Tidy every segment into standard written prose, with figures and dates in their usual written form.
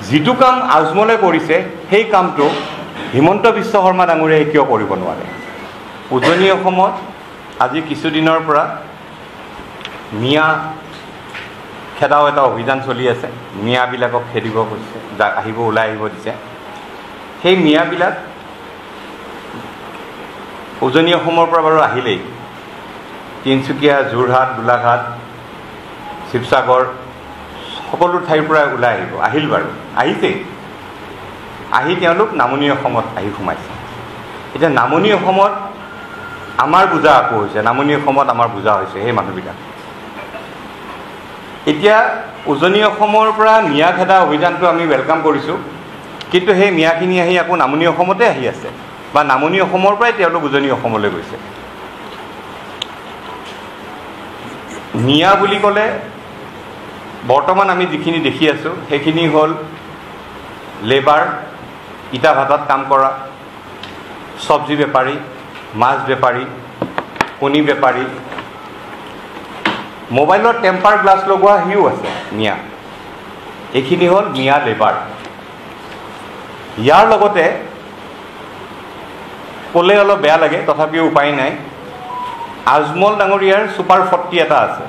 যিটো কাম আজমলে কৰিছে সেই কামটো হিমন্ত বিশ্ব শৰ্মা ডাঙৰীয়াই কিয় কৰিব নোৱাৰে? উজনি অসমত আজি কিছুদিনৰ পৰা মিয়া খেদাও এটা অভিযান চলি আছে। মিয়াবিলাকক খেদিব কৈছে, ওলাই আহিব দিছে। সেই মিয়াবিলাক উজনি অসমৰ পৰা বাৰু আহিলেই, তিনিচুকীয়া, যোৰহাট, গোলাঘাট, শিৱসাগৰ সকলো ঠাইৰ পৰা ওলাই আহিল বাৰু, আহিছেই। আহি তেওঁলোক নামনি অসমত আহি সোমাইছে। এতিয়া নামনি অসমত আমাৰ বুজা আকৌ হৈছে, নামনি অসমত আমাৰ বুজা হৈছে সেই মানুহবিলাক। এতিয়া উজনি অসমৰ পৰা মিয়া খেদা অভিযানটো আমি ৱেলকাম কৰিছোঁ, কিন্তু সেই মিয়াখিনি আহি আকৌ নামনি অসমতে আহি আছে, বা নামনি অসমৰ পৰাই তেওঁলোক উজনি অসমলৈ গৈছে। মিয়া বুলি ক'লে বৰ্তমান আমি যিখিনি দেখি আছোঁ সেইখিনি হ'ল লেবাৰ, ইটা ভাটাত কাম কৰা, চব্জি বেপাৰী, মাছ বেপাৰী, কণী বেপাৰী, মোবাইলত টেম্পাৰ গ্লাছ লগোৱা সিও আছে মিয়া। এইখিনি হ'ল মিয়া লেবাৰ। ইয়াৰ লগতে ক'লে অলপ বেয়া লাগে, তথাপিও উপায় নাই, আজমল ডাঙৰীয়াৰ ছুপাৰ 40 এটা আছে।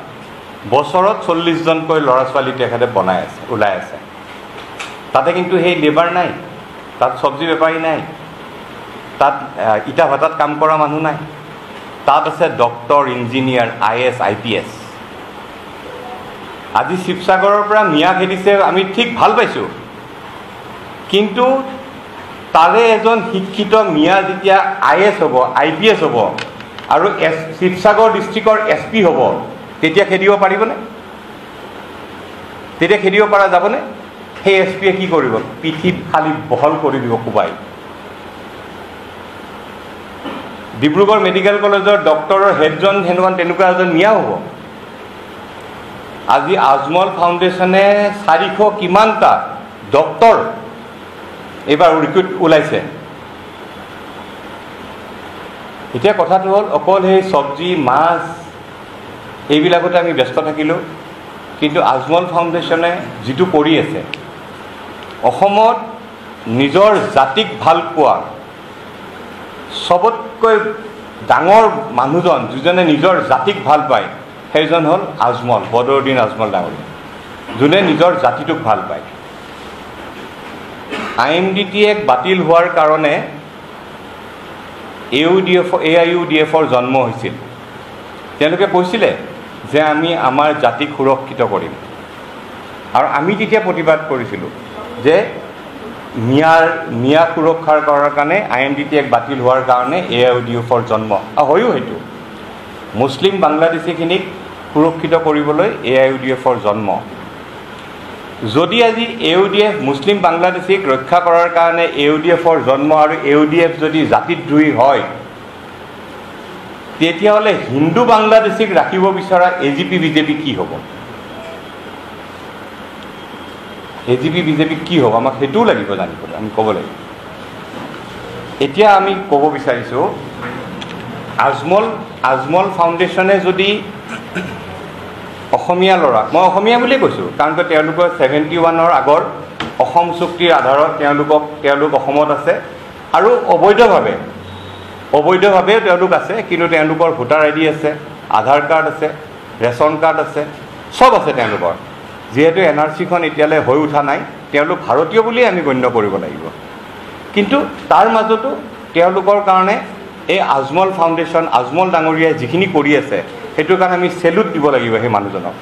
বছৰত 40জনকৈ ল'ৰা ছোৱালী তেখেতে ওলাই আছে। তাতে কিন্তু সেই লেবাৰ নাই, তাত চব্জি বেপাৰী নাই, তাত ইটা ভাটাত কাম কৰা মানুহ নাই। তাত আছে ডক্তৰ, ইঞ্জিনিয়াৰ, IAS, IPS। আজি শিৱসাগৰৰ পৰা মিয়া খেদিছে, আমি ঠিক ভাল পাইছোঁ, কিন্তু তাৰে এজন শিক্ষিত মিয়া যেতিয়া IAS হ'ব, IPS হ'ব আৰু শিৱসাগৰ ডিষ্ট্ৰিক্টৰ SP হ'ব, তেতিয়া খেদিব পাৰিবনে? তেতিয়া খেদিব পৰা যাবনে? সেই SPয়ে কি কৰিব? পিঠিত খালি বহল কৰি দিব কোবাই। ডিব্ৰুগড় মেডিকেল কলেজৰ ডক্টৰৰ হেডজন তেনেকুৱা এজন মিয়া হ'ব। আজি আজমল ফাউণ্ডেশ্যনে 400 কিমানটা ডক্টৰ এইবাৰ ৰিক্ৰুট ওলাইছে। এতিয়া কথাটো হ'ল অকল সেই চব্জি, মাছ এইবিলাকতে আমি ব্যস্ত থাকিলোঁ, কিন্তু আজমল ফাউণ্ডেশ্যনে যিটো কৰি আছে, অসমত নিজৰ জাতিক ভাল পোৱা চবতকৈ ডাঙৰ মানুহজন, যিজনে নিজৰ জাতিক ভাল পায়, সেইজন হ'ল আজমল, বদৰুদ্দিন আজমল ডাঙৰীয়া, যোনে নিজৰ জাতিটোক ভাল পায়। IMDTAক বাতিল হোৱাৰ কাৰণে AIUDFৰ জন্ম হৈছিল। তেওঁলোকে কৈছিলে যে আমি আমাৰ জাতিক সুৰক্ষিত কৰিম, আৰু আমি তেতিয়া প্ৰতিবাদ কৰিছিলোঁ যে মিয়া সুৰক্ষাৰ কৰাৰ কাৰণে IMDTAক বাতিল হোৱাৰ কাৰণে AIUDFৰ জন্ম হয়ো। সেইটো মুছলিম বাংলাদেশীখিনিক সুৰক্ষিত কৰিবলৈ AIUDFৰ জন্ম। যদি আজি AUDF মুছলিম বাংলাদেশীক ৰক্ষা কৰাৰ কাৰণে AUDFৰ জন্ম, আৰু AUDF যদি জাতিদ্ৰোহী হয়, তেতিয়াহ'লে হিন্দু বাংলাদেশীক ৰাখিব বিচৰা AGP BJP কি হ'ব? AGP BJP কি হ'ব? আমাক সেইটোও লাগিব জানিবলৈ, আমি ক'ব লাগিব। এতিয়া আমি ক'ব বিচাৰিছোঁ, আজমল ফাউণ্ডেশ্যনে যদি অসমীয়া ল'ৰাক, মই অসমীয়া বুলিয়ে কৈছোঁ, কাৰণ তেওঁলোকৰ 71ৰ আগৰ অসম চুক্তিৰ আধাৰত তেওঁলোক অসমত আছে, আৰু অবৈধভাৱেও তেওঁলোক আছে, কিন্তু তেওঁলোকৰ ভোটাৰ ID আছে, আধাৰ কাৰ্ড আছে, ৰেচন কাৰ্ড আছে, চব আছে তেওঁলোকৰ। যিহেতু NRCখন এতিয়ালৈ হৈ উঠা নাই, তেওঁলোক ভাৰতীয় বুলিয়ে আমি গণ্য কৰিব লাগিব। কিন্তু তাৰ মাজতো তেওঁলোকৰ কাৰণে এই আজমল ফাউণ্ডেশ্যন, আজমল ডাঙৰীয়াই যিখিনি কৰি আছে, সেইটোৰ কাৰণে আমি চেলুট দিব লাগিব সেই মানুহজনক।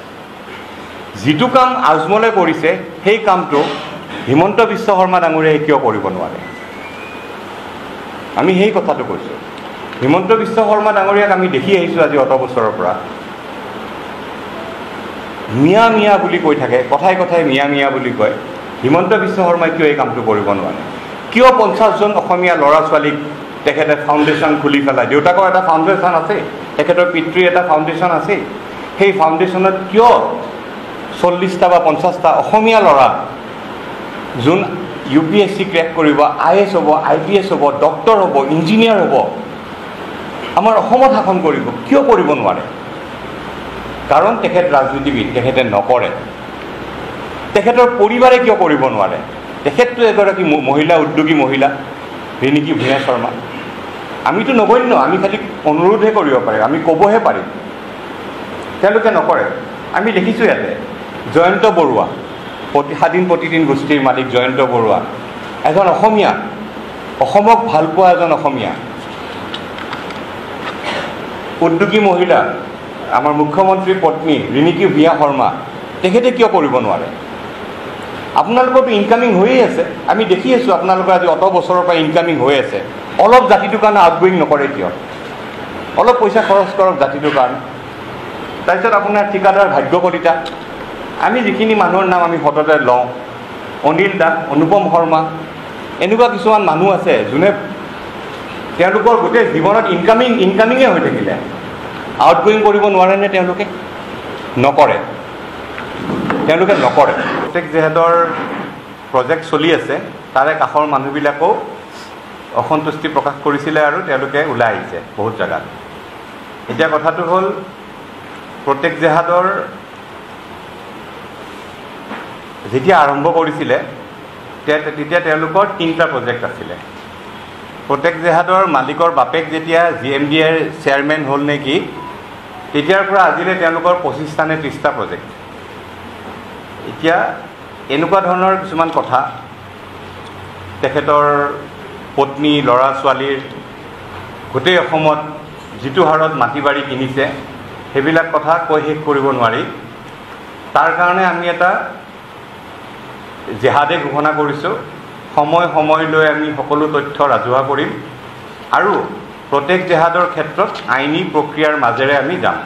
যিটো কাম আজমলে কৰিছে সেই কামটো হিমন্ত বিশ্ব শৰ্মা ডাঙৰীয়াই কিয় কৰিব নোৱাৰে? আমি সেই কথাটো কৈছোঁ। হিমন্ত বিশ্ব শৰ্মা ডাঙৰীয়াক আমি দেখি আহিছোঁ আজি অত বছৰৰ পৰা, মিয়া বুলি কৈ থাকে, কথাই কথাই মিয়া বুলি কয়। হিমন্ত বিশ্ব শৰ্মাই কিয় এই কামটো কৰিব নোৱাৰে? কিয় 50জন অসমীয়া ল'ৰা ছোৱালীক তেখেতে ফাউণ্ডেশ্যন খুলি পেলাই, দেউতাকৰ এটা ফাউণ্ডেশ্যন আছে, তেখেতৰ পিতৃৰ এটা ফাউণ্ডেশ্যন আছে, সেই ফাউণ্ডেশ্যনত কিয় 40টা বা 50টা অসমীয়া ল'ৰা, যোন UPSC ক্ৰেক কৰিব, IAS হ'ব, IPS হ'ব, ডক্টৰ হ'ব, ইঞ্জিনিয়াৰ হ'ব, আমাৰ অসমত শাসন কৰিব, কিয় কৰিব নোৱাৰে? কাৰণ তেখেত ৰাজনীতিবিদ, তেখেতে নকৰে। তেখেতৰ পৰিবাৰে কিয় কৰিব নোৱাৰে? তেখেতটো এগৰাকী মহিলা উদ্যোগী মহিলা ৰিণিকী ভূঞা শৰ্মা। আমিতো নগণ্য, আমি খালি অনুৰোধহে কৰিব পাৰিম, আমি ক'বহে পাৰিম, তেওঁলোকে নকৰে। আমি দেখিছোঁ ইয়াতে জয়ন্ত বৰুৱা, স্বাধীন প্ৰতিদিন গোষ্ঠীৰ মালিক জয়ন্ত বৰুৱা, এজন অসমীয়া, অসমক ভালপোৱা এজন অসমীয়া উদ্যোগী মহিলা, আমাৰ মুখ্যমন্ত্ৰীৰ পত্নী ৰিণিকী ভূঞা শৰ্মা, তেখেতে কিয় কৰিব নোৱাৰে? আপোনালোকৰতো ইনকামিং হৈয়ে আছে, আমি দেখি আছোঁ আপোনালোকৰ আজি অত বছৰৰ পৰা ইনকামিং হৈ আছে। অলপ জাতিটোৰ কাৰণে আউটগয়িং নকৰে কিয়? অলপ পইচা খৰচ কৰক জাতিটোৰ কাৰণে। তাৰপিছত আপোনাৰ ঠিকাদাৰ ভাগ্য কলিতা, আমি যিখিনি মানুহৰ নাম আমি সততে লওঁ, অনিল দাস, অনুপম শৰ্মা, এনেকুৱা কিছুমান মানুহ আছে যোনে তেওঁলোকৰ গোটেই জীৱনত ইনকামিঙে হৈ থাকিলে, আউটগয়িং কৰিব নোৱাৰেনে? তেওঁলোকে নকৰে। প্ৰত্যেক জেহেদৰ প্ৰজেক্ট চলি আছে, তাৰে কাষৰ মানুহবিলাকেও অসন্তুষ্টি প্ৰকাশ কৰিছিলে আৰু তেওঁলোকে ওলাই আহিছে বহুত জেগাত। এতিয়া কথাটো হ'ল, প্ৰত্যেক জেহাদৰ যেতিয়া আৰম্ভ কৰিছিলে তেতিয়া তেওঁলোকৰ 3টা প্ৰজেক্ট আছিলে। প্ৰত্যেক জেহাদৰ মালিকৰ বাপেক যেতিয়া GMDAৰ চেয়াৰমেন হ'ল নেকি, তেতিয়াৰ পৰা আজিলৈ তেওঁলোকৰ 25টা নে 30টা প্ৰজেক্ট। এতিয়া এনেকুৱা ধৰণৰ কিছুমান কথা তেখেতৰ পত্নী, ল'ৰা ছোৱালীৰ গোটেই অসমত যিটো হাৰত মাটি বাৰী কিনিছে, সেইবিলাক কথা কৈ শেষ কৰিব নোৱাৰি। তাৰ কাৰণে আমি এটা জেহাদে ঘোষণা কৰিছোঁ। সময় লৈ আমি সকলো তথ্য ৰাজহুৱা কৰিম আৰু প্ৰত্যেক জেহাদৰ ক্ষেত্ৰত আইনী প্ৰক্ৰিয়াৰ মাজেৰে আমি যাম।